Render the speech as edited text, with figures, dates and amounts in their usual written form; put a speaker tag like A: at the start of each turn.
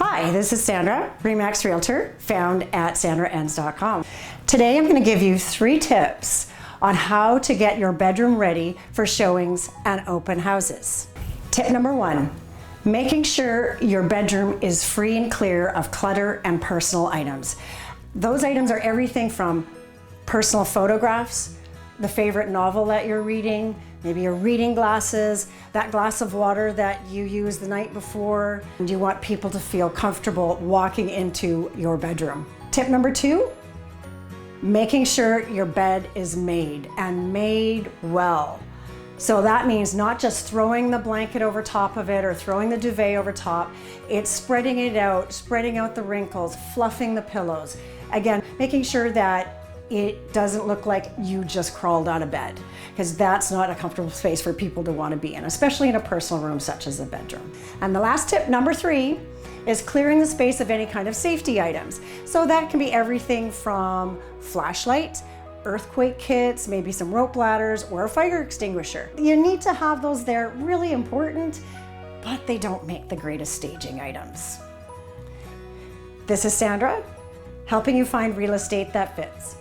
A: Hi, this is Sandra, Remax Realtor, found at sandraenns.com. Today I'm going to give you 3 tips on how to get your bedroom ready for showings and open houses. Tip number 1, making sure your bedroom is free and clear of clutter and personal items. Those items are everything from personal photographs, the favorite novel that you're reading, maybe your reading glasses, that glass of water that you used the night before, and you want people to feel comfortable walking into your bedroom. Tip number 2, making sure your bed is made and made well. So that means not just throwing the blanket over top of it or throwing the duvet over top, it's spreading it out, spreading out the wrinkles, fluffing the pillows. Again, making sure that it doesn't look like you just crawled out of bed, because that's not a comfortable space for people to want to be in, especially in a personal room such as a bedroom. And the last tip, number 3, is clearing the space of any kind of safety items. So that can be everything from flashlight, earthquake kits, maybe some rope ladders, or a fire extinguisher. You need to have those there, really important, but they don't make the greatest staging items. This is Sandra, helping you find real estate that fits.